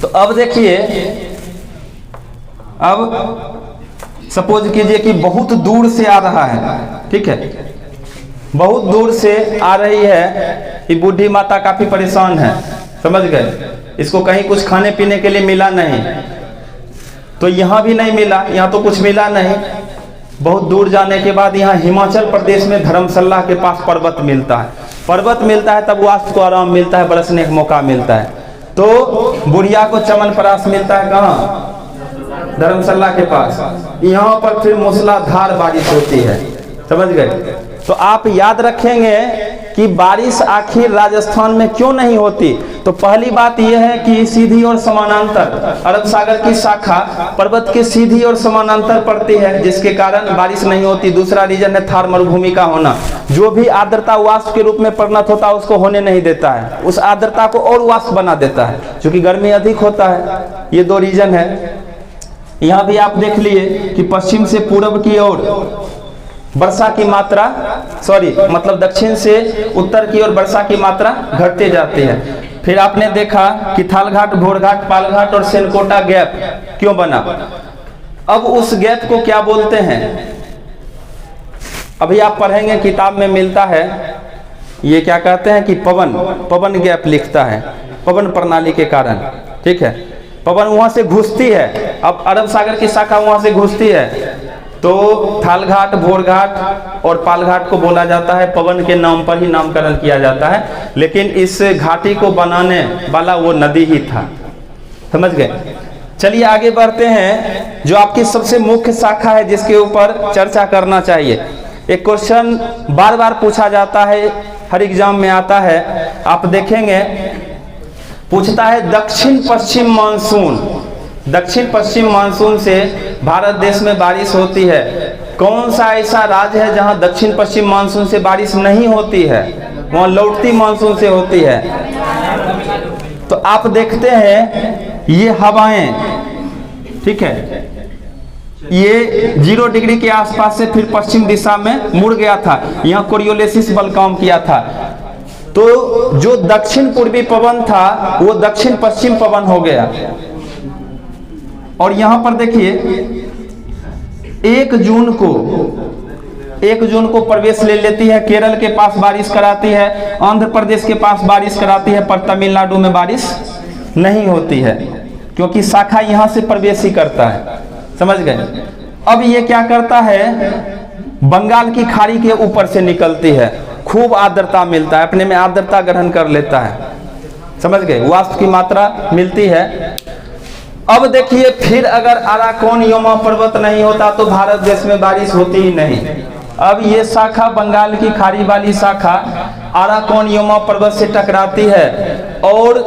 तो अब देखिए, अब सपोज कीजिए कि बहुत दूर से आ रहा है, ठीक है, बहुत दूर से आ रही है, ये बूढ़ी माता काफी परेशान है, समझ गए, इसको कहीं कुछ खाने पीने के लिए मिला नहीं, तो यहाँ भी नहीं मिला, यहाँ तो कुछ मिला नहीं। बहुत दूर जाने के बाद यहाँ हिमाचल प्रदेश में धर्मशाला के पास पर्वत मिलता है, पर्वत मिलता है, तब वास्तु को आराम मिलता है, बरसने का मौका मिलता है। तो बुढ़िया को चमनप्राश मिलता है कहाँ? धर्मशाला के पास। यहाँ पर फिर मूसलाधार बारिश होती है, समझ गए। तो आप याद रखेंगे कि बारिश आखिर राजस्थान में क्यों नहीं होती, तो पहली बात यह है कि सीधी और समानांतर अरब सागर की शाखा पर्वत के सीधी और समानांतर पड़ती है, जिसके कारण बारिश नहीं होती। दूसरा रीजन है थार मरुभूमि का होना, जो भी आर्द्रता वाष्प के रूप में परिणत होता है उसको होने नहीं देता है, उस आर्द्रता को और वाष्प बना देता है, क्योंकि गर्मी अधिक होता है। ये दो रीजन है। यहाँ भी आप देख लिए कि पश्चिम से पूर्व की ओर वर्षा की मात्रा, मतलब दक्षिण से उत्तर की ओर वर्षा की मात्रा घटते जाती है। फिर आपने देखा कि थालघाट, घोड़घाट, पालघाट और सेनकोटा गैप क्यों बना। अब उस गैप को क्या बोलते हैं, अभी आप पढ़ेंगे, किताब में मिलता है। ये क्या कहते हैं कि पवन गैप लिखता है, पवन प्रणाली के कारण, ठीक है, पवन वहां से घुसती है। अब अरब सागर की शाखा वहां से घुसती है, तो थालघाट, भोरघाट और पालघाट को बोला जाता है, पवन के नाम पर ही नामकरण किया जाता है, लेकिन इस घाटी को बनाने वाला वो नदी ही था, समझ गए। चलिए आगे बढ़ते हैं, जो आपकी सबसे मुख्य शाखा है जिसके ऊपर चर्चा करना चाहिए। एक क्वेश्चन बार बार पूछा जाता है, हर एग्जाम में आता है, आप देखेंगे, पूछता है दक्षिण पश्चिम मानसून। दक्षिण पश्चिम मानसून से भारत देश में बारिश होती है, कौन सा ऐसा राज्य है जहां दक्षिण पश्चिम मानसून से बारिश नहीं होती है, वहां लौटती मानसून से होती है। तो आप देखते हैं ये हवाएं, ठीक है, ये 0 डिग्री के आसपास से फिर पश्चिम दिशा में मुड़ गया था, यहाँ कोरियोलिसिस बल काम किया था, तो जो दक्षिण पूर्वी पवन था वो दक्षिण पश्चिम पवन हो गया। और यहां पर देखिए 1 जून को प्रवेश ले लेती है, केरल के पास बारिश कराती है, आंध्र प्रदेश के पास बारिश कराती है, पर तमिलनाडु में बारिश नहीं होती है, क्योंकि शाखा यहां से प्रवेश ही करता है, समझ गए। अब ये क्या करता है, बंगाल की खाड़ी के ऊपर से निकलती है, खूब आर्द्रता मिलता है, अपने में आर्द्रता ग्रहण कर लेता है, समझ गए, वाष्प की मात्रा मिलती है। अब देखिए फिर अगर अराकोन योमा पर्वत नहीं होता तो भारत देश में बारिश होती ही नहीं। अब ये शाखा बंगाल की खाड़ी वाली शाखा अराकोन योमा पर्वत से टकराती है और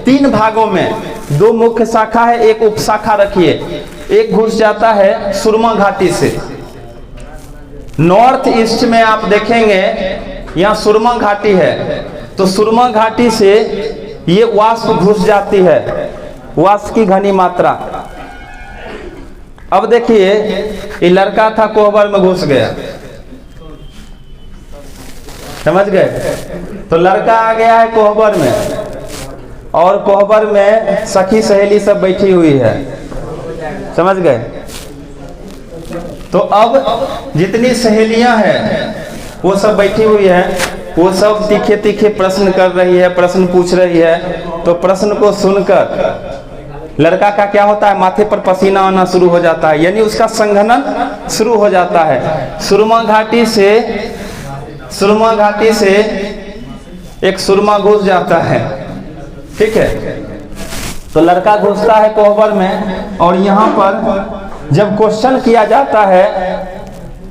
3 भागों में, 2 मुख्य शाखा है, एक उप शाखा रखिए, एक घुस जाता है सुरमा घाटी से। नॉर्थ ईस्ट में आप देखेंगे यहाँ सुरमा घाटी है, तो सुरमा घाटी से ये वाष्प घुस जाती है, वाष्प की घनी मात्रा। अब देखिए ये लड़का था कोहबर में घुस गया, समझ गए, तो लड़का आ गया है कोहबर में और कोहबर में सखी सहेली सब बैठी हुई है, समझ गए। तो अब जितनी सहेलियां हैं वो सब बैठी हुई है, वो सब तीखे तीखे प्रश्न कर रही है, प्रश्न पूछ रही है। तो प्रश्न को सुनकर लड़का का क्या होता है, माथे पर पसीना आना शुरू हो जाता है, यानी उसका संघनन शुरू हो जाता है। सुरमा घाटी से एक सुरमा घुस जाता है, ठीक है। तो लड़का घुसता है कोहबर में और यहाँ पर जब क्वेश्चन किया जाता है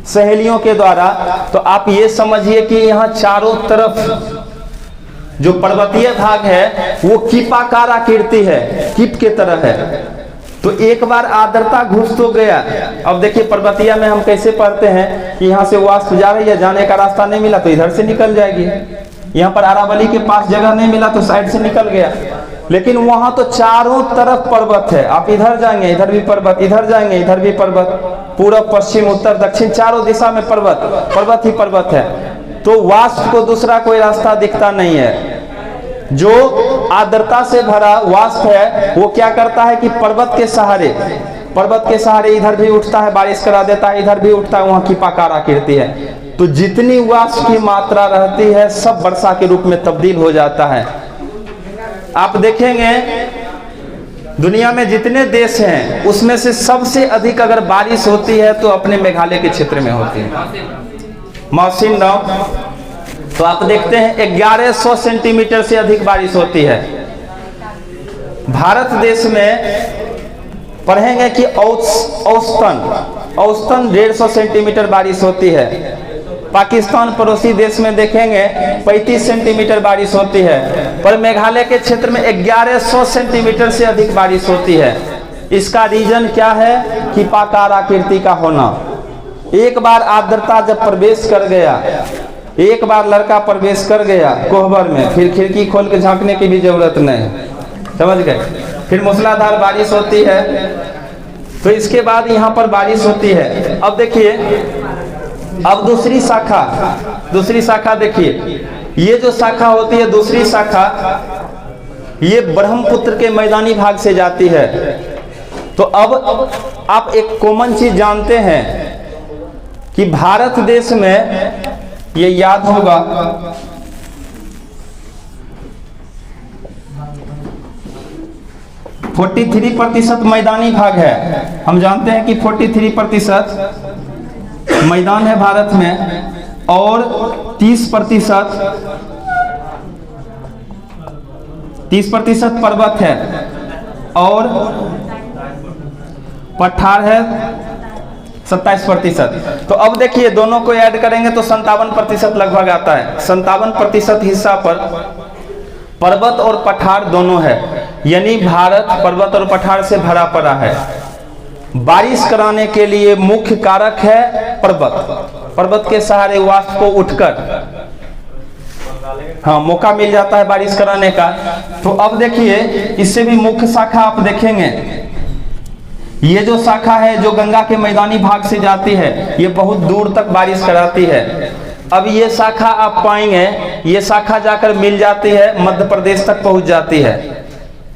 सहेलियों के द्वारा, तो आप ये समझिए कि यहाँ चारों तरफ जो पर्वतीय भाग है वो कीपाकार आकृति है, कीप के तरह है। तो एक बार आर्द्रता घुस तो गया। अब देखिए पर्वतीय में हम कैसे पढ़ते हैं कि यहाँ से वाष्प जा रही है, जाने का रास्ता नहीं मिला तो इधर से निकल जाएगी। यहाँ पर अरावली के पास जगह नहीं मिला तो साइड से निकल गया, लेकिन वहां तो चारों तरफ पर्वत है। आप इधर जाएंगे इधर भी पर्वत, इधर जाएंगे इधर भी पर्वत, पूरब पश्चिम उत्तर दक्षिण चारों दिशा में पर्वत ही पर्वत है। तो वाष्प को दूसरा कोई रास्ता दिखता नहीं है। जो आर्द्रता से भरा वाष्प है वो क्या करता है कि पर्वत के सहारे इधर भी उठता है, बारिश करा देता है, इधर भी उठता है, वहां की पाकार आकृति है। तो जितनी वाष्प की मात्रा रहती है सब वर्षा के रूप में तब्दील हो जाता है। आप देखेंगे दुनिया में जितने देश हैं उसमें से सबसे अधिक अगर बारिश होती है तो अपने मेघालय के क्षेत्र में होती है, मौसिनराम। तो आप देखते हैं 1100 सेंटीमीटर से अधिक बारिश होती है। भारत देश में पढ़ेंगे कि औसतन 150 सेंटीमीटर बारिश होती है। पाकिस्तान पड़ोसी देश में देखेंगे 35 सेंटीमीटर बारिश होती है, पर मेघालय के क्षेत्र में 1100 सेंटीमीटर से अधिक बारिश होती है। इसका रीजन क्या है कि पाकार आकृति का होना। एक बार आर्द्रता जब प्रवेश कर गया, एक बार लड़का प्रवेश कर गया कोहबर में, फिर खिड़की खोल के झांकने की भी जरूरत नहीं, समझ गए। फिर मूसलाधार बारिश होती है, तो इसके बाद यहाँ पर बारिश होती है। अब देखिए अब दूसरी शाखा देखिए, ये जो शाखा होती है दूसरी शाखा, ये ब्रह्मपुत्र के मैदानी भाग से जाती है। तो अब आप एक कॉमन चीज जानते हैं कि भारत देश में, ये याद होगा, (43% मैदानी भाग है। हम जानते हैं कि 43% मैदान है भारत में और 30% पर्वत है और पठार है 27%। तो अब देखिए दोनों को ऐड करेंगे तो 57% लगभग आता है। 57% हिस्सा पर पर्वत और पठार दोनों है, यानी भारत पर्वत और पठार से भरा पड़ा है। बारिश कराने के लिए मुख्य कारक है पर्वत के सहारे वाष्प को उठकर मौका मिल जाता है बारिश कराने का। तो अब देखिए इससे भी मुख्य शाखा आप देखेंगे, ये जो शाखा है जो गंगा के मैदानी भाग से जाती है, ये बहुत दूर तक बारिश कराती है। अब ये शाखा आप पाएंगे, ये शाखा जाकर मिल जाती है, मध्य प्रदेश तक पहुंच जाती है,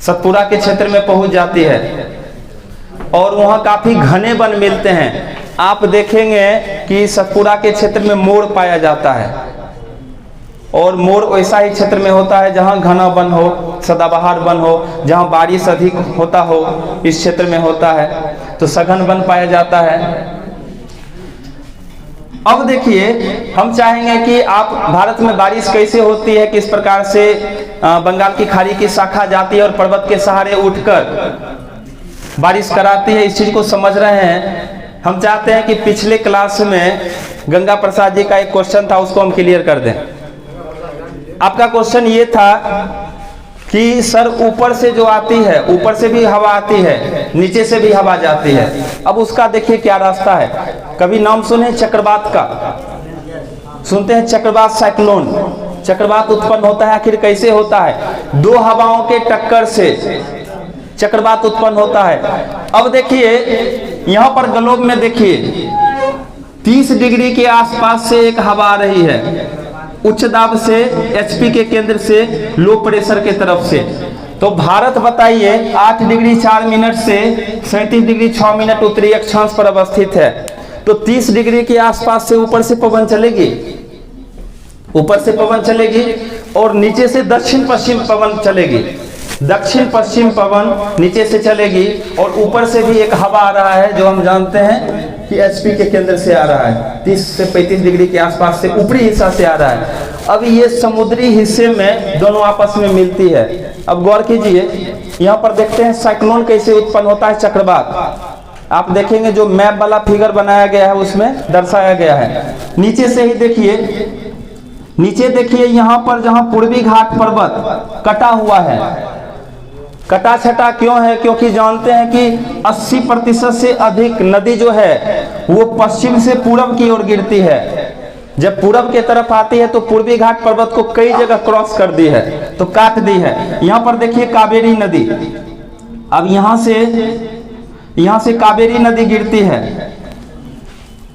सतपुरा के क्षेत्र में पहुंच जाती है और वहां काफी घने वन मिलते हैं। आप देखेंगे कि सतपुरा के क्षेत्र में मोर पाया जाता है और मोर वैसा ही क्षेत्र में होता है जहां घना वन हो, सदाबहार वन हो, जहां बारिश अधिक होता हो, इस क्षेत्र में होता है। तो सघन वन पाया जाता है। अब देखिए, हम चाहेंगे कि आप भारत में बारिश कैसे होती है, किस प्रकार से बंगाल की खाड़ी की शाखा जाती है और पर्वत के सहारे उठकर बारिश कराती है, इस चीज को समझ रहे हैं। हम चाहते हैं कि पिछले क्लास में गंगा प्रसाद जी का एक क्वेश्चन था, उसको हम क्लियर कर दें। आपका क्वेश्चन ये था कि सर ऊपर से जो आती है, ऊपर से भी हवा आती है, नीचे से भी हवा जाती है, अब उसका देखिए क्या रास्ता है। कभी नाम सुने चक्रवात का? सुनते हैं चक्रवात, साइक्लोन। चक्रवात उत्पन्न होता है, आखिर कैसे होता है? दो हवाओं के टक्कर से चक्रवात उत्पन्न होता है। अब देखिए यहां पर ग्लोब में देखिए 30 डिग्री के आसपास से एक हवा आ रही है, उच्च दाब से, एचपी के केंद्र से लो प्रेशर के तरफ से। तो भारत बताइए 8 डिग्री 4 मिनट से 37 डिग्री 6 मिनट उत्तरी अक्षांश पर अवस्थित है। तो 30 डिग्री के आसपास से ऊपर से पवन चलेगी, ऊपर से पवन चलेगी और नीचे से दक्षिण पश्चिम पवन चलेगी। दक्षिण पश्चिम पवन नीचे से चलेगी और ऊपर से भी एक हवा आ रहा है, जो हम जानते हैं कि एचपी के केंद्र से आ रहा है, 30 से 35 डिग्री के आसपास से ऊपरी हिस्सा से आ रहा है। अब ये समुद्री हिस्से में दोनों आपस में मिलती है। अब गौर कीजिए, यहाँ पर देखते हैं साइक्लोन कैसे उत्पन्न होता है, चक्रवात। आप देखेंगे जो मैप वाला फिगर बनाया गया है उसमें दर्शाया गया है। नीचे से ही देखिए, नीचे देखिए यहाँ पर जहाँ पूर्वी घाट पर्वत कटा हुआ है, कटा छटा क्यों है? क्योंकि जानते हैं कि 80% से अधिक नदी जो है वो पश्चिम से पूरब की ओर गिरती है। जब पूरब के तरफ आती है तो पूर्वी घाट पर्वत को कई जगह क्रॉस कर दी है, तो काट दी है। यहाँ पर देखिए कावेरी नदी, अब यहाँ से कावेरी नदी गिरती है,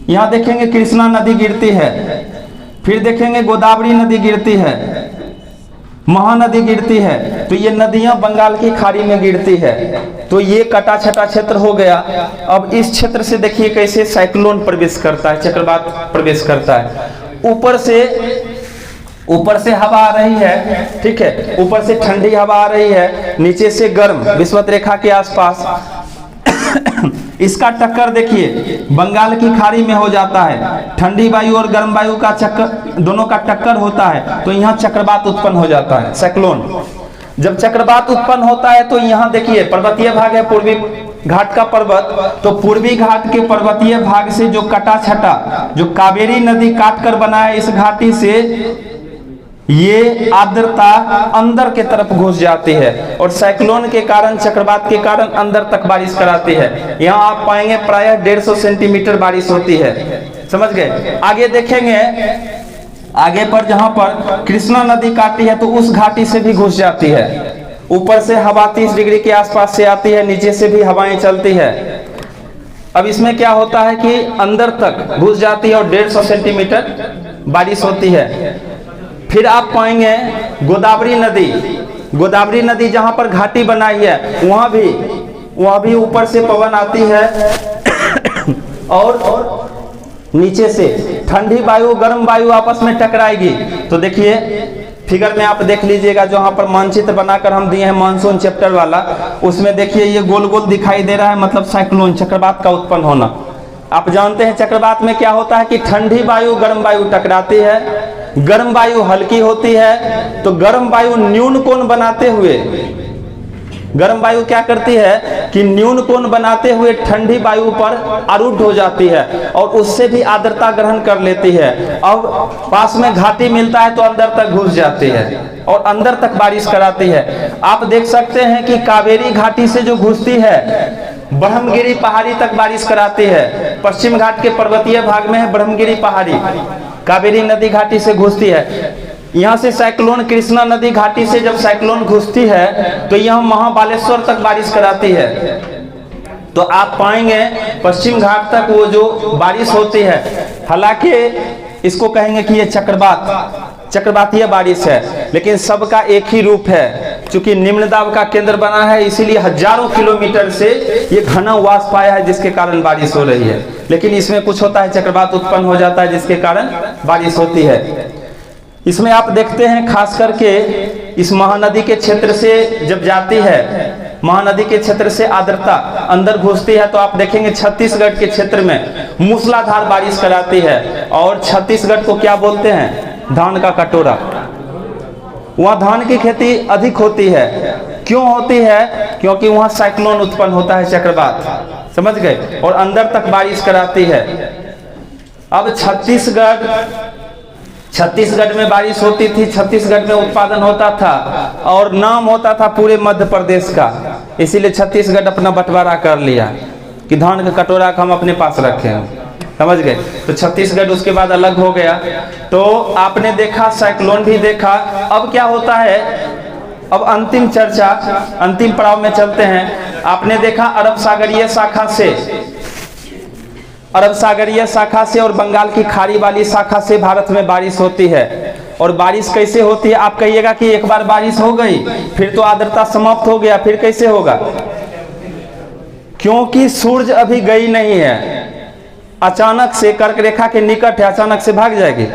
यहाँ देखेंगे कृष्णा नदी गिरती है, फिर देखेंगे गोदावरी नदी गिरती है, महानदी गिरती है। तो ये नदियां बंगाल की खाड़ी में गिरती है। तो ये कटा छटा क्षेत्र हो गया। अब इस क्षेत्र से देखिए कैसे साइक्लोन प्रवेश करता है, चक्रवात प्रवेश करता है। ऊपर से हवा आ रही है, ठीक है, ऊपर से ठंडी हवा आ रही है, नीचे से गर्म विषुवत रेखा के आसपास। इसका टक्कर देखिए बंगाल की खाड़ी में हो जाता है, ठंडी वायु और गर्म वायु का चक्कर, दोनों का टक्कर होता है, तो यहाँ चक्रवात उत्पन्न हो जाता है, साइक्लोन। जब चक्रवात उत्पन्न होता है तो यहाँ देखिए पर्वतीय भाग है, पूर्वी घाट का पर्वत, तो पूर्वी घाट के पर्वतीय भाग से जो कटा छटा, जो कावेरी नदी काट कर बना है, इस घाटी से ये आर्द्रता अंदर के तरफ घुस जाती है और साइक्लोन के कारण, चक्रवात के कारण अंदर तक बारिश कराती है। यहाँ आप पाएंगे प्रायः 150 सेंटीमीटर बारिश होती है, समझ गए। आगे देखेंगे, आगे पर जहां पर कृष्णा नदी काटती है तो उस घाटी से भी घुस जाती है। ऊपर से हवा 30 डिग्री के आसपास से आती है, नीचे से भी हवाएं चलती है। अब इसमें क्या होता है कि अंदर तक घुस जाती है और 150 सेंटीमीटर बारिश होती है। फिर आप पाएंगे गोदावरी नदी जहां पर घाटी बनाई है, वहां भी ऊपर से पवन आती है और नीचे से ठंडी वायु गर्म वायु आपस में टकराएगी। तो देखिए फिगर में आप देख लीजिएगा, जहां पर मानचित्र बनाकर हम दिए हैं मानसून चैप्टर वाला, उसमें देखिए ये गोल गोल दिखाई दे रहा है, मतलब साइक्लोन, चक्रवात का उत्पन्न होना। आप जानते हैं चक्रवात में क्या होता है कि ठंडी वायु गर्म वायु टकराती है, गर्म वायु हल्की होती है, तो गर्म वायु न्यून कोण बनाते हुए, गर्म वायु क्या करती है कि न्यून कोण बनाते हुए ठंडी वायु पर आरूढ़ हो जाती है और उससे भी आर्द्रता ग्रहण कर लेती है। अब पास में घाटी मिलता है तो अंदर तक घुस जाती है और अंदर तक बारिश कराती है। आप देख सकते हैं कि कावेरी घाटी से जो घुसती है ब्रह्मगिरी पहाड़ी तक बारिश कराती है। पश्चिम घाट के पर्वतीय भाग में है ब्रह्मगिरी पहाड़ी, कावेरी नदी घाटी से घुसती है। यहाँ से साइक्लोन कृष्णा नदी घाटी से जब साइक्लोन घुसती है तो यह महाबालेश्वर तक बारिश कराती है। तो आप पाएंगे पश्चिम घाट तक वो जो बारिश होती है, हालांकि इसको कहेंगे कि ये चक्रवातीय बारिश है, लेकिन सबका एक ही रूप है। चूंकि निम्न दाब का केंद्र बना है इसीलिए हजारों किलोमीटर से ये घना वाष्प आया है जिसके कारण बारिश हो रही है, लेकिन इसमें कुछ होता है, चक्रवात उत्पन्न हो जाता है जिसके कारण बारिश होती है। इसमें आप देखते हैं खास करके इस महानदी के क्षेत्र से जब जाती है महानदी के क्षेत्र से आर्द्रता अंदर घुसती है, तो आप देखेंगे छत्तीसगढ़ के क्षेत्र में मूसलाधार बारिश कराती है। और छत्तीसगढ़ को क्या बोलते हैं? धान का कटोरा। वहाँ धान की खेती अधिक होती है। क्यों होती है? क्योंकि वहाँ साइक्लोन उत्पन्न होता है, चक्रवात, समझ गए, और अंदर तक बारिश कराती है। अब छत्तीसगढ़ में बारिश होती थी, छत्तीसगढ़ में उत्पादन होता था और नाम होता था पूरे मध्य प्रदेश का। इसीलिए छत्तीसगढ़ अपना बंटवारा कर लिया कि धान का कटोरा को हम अपने पास रखें, समझ गए। तो छत्तीसगढ़ उसके बाद अलग हो गया। तो आपने देखा साइक्लोन भी देखा। अब क्या होता है? अब अंतिम चर्चा, अंतिम पड़ाव में चलते हैं। आपने देखा अरब सागरीय शाखा से और बंगाल की खाड़ी वाली शाखा से भारत में बारिश होती है। और बारिश कैसे होती है? आप कहिएगा कि एक बार बारिश हो गई फिर तो आर्द्रता समाप्त हो गया, फिर कैसे होगा? क्योंकि सूरज अभी गई नहीं है, अचानक से कर्क रेखा के निकट है, अचानक से भाग जाएगी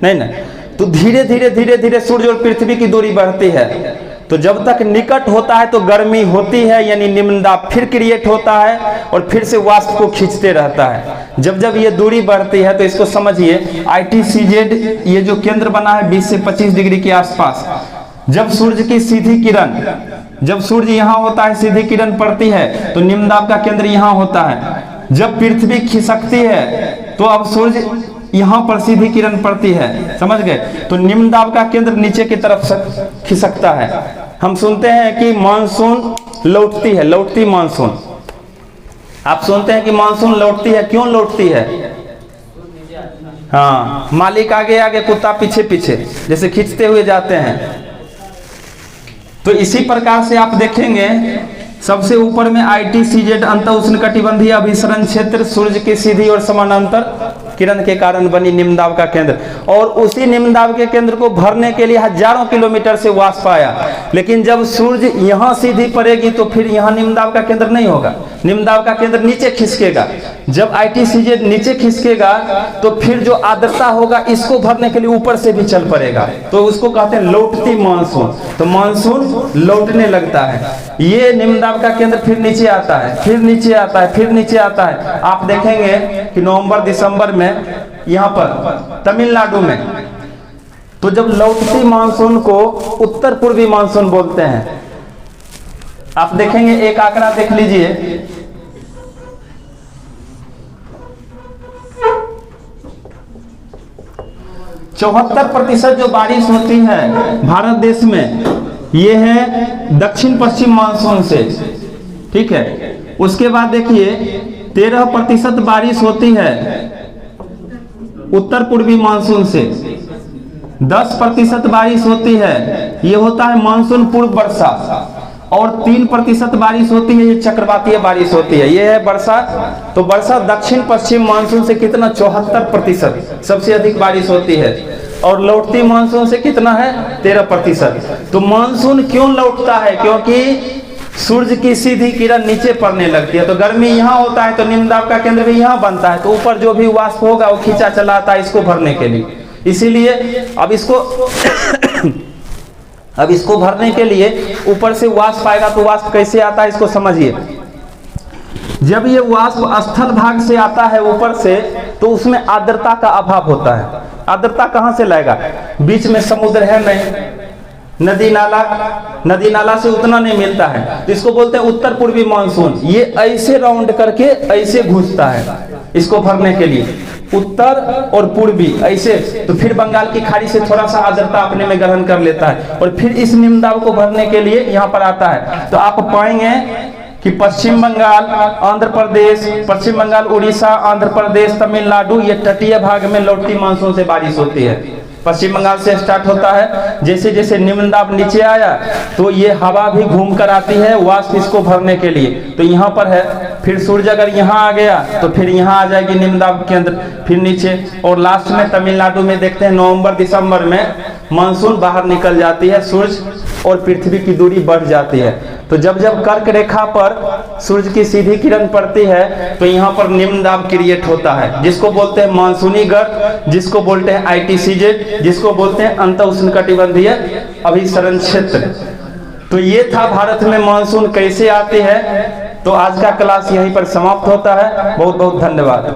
नहीं। तो धीरे धीरे सूरज और पृथ्वी की दूरी बढ़ती है। तो जब तक निकट होता है तो गर्मी होती है, यानी निम्न दाब फिर क्रिएट होता है और फिर से वाष्प को खींचते रहता है। जब ये दूरी बढ़ती है तो इसको समझिए ITCZ ये जो केंद्र बना है 20 से 25 डिग्री के आसपास, जब सूर्य की सीधी किरण, जब सूर्य यहाँ होता है सीधी किरण पड़ती है तो निम्न दाब का केंद्र यहाँ होता है। जब पृथ्वी खिसकती है तो अब सूर्य यहाँ पर सीधी किरण पड़ती है, समझ गए। तो निम्न दाब का केंद्र नीचे की तरफ खिसकता है। हम सुनते हैं कि मानसून लौटती है, लौटती मानसून। आप सुनते हैं कि मानसून लौटती है, क्यों लौटती है? हाँ, मालिक आगे आगे कुत्ता पीछे पीछे, जैसे खींचते हुए जाते हैं। तो इसी प्रकार से आप देखेंगे सबसे ऊपर में ITCZ अंत उष्णकटिबंधीय अभिसरण क्षेत्र, सूर्य की सीधी और समानांतर किरण के कारण बनी निम्न दाब का केंद्र। और उसी निम्न दाब के केंद्र को भरने के लिए हजारों किलोमीटर से वाष्प आया। लेकिन जब सूर्य यहाँ सीधी पड़ेगी तो फिर यहाँ निम्न दाब का केंद्र नहीं होगा, निम्न दाब का केंद्र नीचे खिसकेगा। जब ITCZ नीचे खिसकेगा तो फिर जो आर्द्रता होगा इसको भरने के लिए ऊपर से भी चल पड़ेगा, तो उसको कहते हैं लौटती मानसून। तो मानसून लौटने लगता है। ये निम्न दाब का केंद्र फिर नीचे आता है, फिर नीचे आता है, फिर नीचे आता है। आप देखेंगे कि नवंबर दिसंबर में यहाँ पर तमिलनाडु में, तो जब लौटती मानसून को उत्तर पूर्वी मानसून बोलते हैं। आप देखेंगे एक आंकड़ा देख लीजिए, 74% जो बारिश होती है भारत देश में, ये है दक्षिण पश्चिम मानसून से, ठीक है। उसके बाद देखिए 13% बारिश होती है उत्तर पूर्वी मानसून से, 10% बारिश होती है, ये होता है मानसून पूर्व वर्षा, और 3% बारिश होती है, ये चक्रवातीय बारिश होती है, ये है वर्षा। तो वर्षा दक्षिण पश्चिम मानसून से कितना 74% सबसे अधिक बारिश होती है, और लौटती मानसून से कितना है 13%। तो मानसून क्यों लौटता है? क्योंकि सूर्य की सीधी किरण नीचे पड़ने लगती है, तो गर्मी यहाँ होता है तो निम्न दाब का केंद्र भी यहाँ बनता है, तो ऊपर जो भी वाष्प होगा वो खींचा चला आता है इसको भरने के लिए। इसीलिए अब इसको भरने के लिए ऊपर से वाष्प आएगा, तो वाष्प कैसे आता है इसको समझिए। जब ये वाष्प स्थल भाग से आता है ऊपर से, तो उसमें आर्द्रता का अभाव होता है। आर्द्रता कहाँ से लाएगा? बीच में समुद्र है नहीं, नदी नाला से उतना नहीं मिलता है, तो इसको बोलते हैं उत्तर पूर्वी मानसून। ये ऐसे राउंड करके ऐसे घुसता है इसको भरने के लिए, उत्तर और पूर्वी ऐसे। तो फिर बंगाल की खाड़ी से थोड़ा सा आर्द्रता अपने में ग्रहण कर लेता है, और फिर इस निम्न दाब को भरने के लिए यहाँ पर आता है। तो आप पाएंगे कि पश्चिम बंगाल, आंध्र प्रदेश, पश्चिम बंगाल, उड़ीसा, आंध्र प्रदेश, तमिलनाडु, ये तटीय भाग में लौटती मानसून से बारिश होती है। पश्चिम बंगाल से स्टार्ट होता है, जैसे जैसे निम्न दाब नीचे आया तो ये हवा भी घूम कर आती है वाष्प इसको भरने के लिए, तो यहाँ पर है। फिर सूर्य अगर यहाँ आ गया तो फिर यहाँ आ जाएगी निम्न दाब केंद्र, फिर नीचे, और लास्ट में तमिलनाडु में देखते हैं नवंबर दिसंबर में मानसून बाहर निकल जाती है, सूर्य और पृथ्वी की दूरी बढ़ जाती है। तो जब जब कर्क रेखा पर सूर्य की सीधी किरण पड़ती है तो यहाँ पर निम्न दाब क्रिएट होता है, जिसको बोलते हैं मानसूनी गर्त, जिसको बोलते हैं ITCZ, जिसको बोलते हैं अंत उष्णकटिबंधीय अभिसरण क्षेत्र। तो ये था भारत में मानसून कैसे आते हैं। तो आज का क्लास यहीं पर समाप्त होता है। बहुत बहुत धन्यवाद।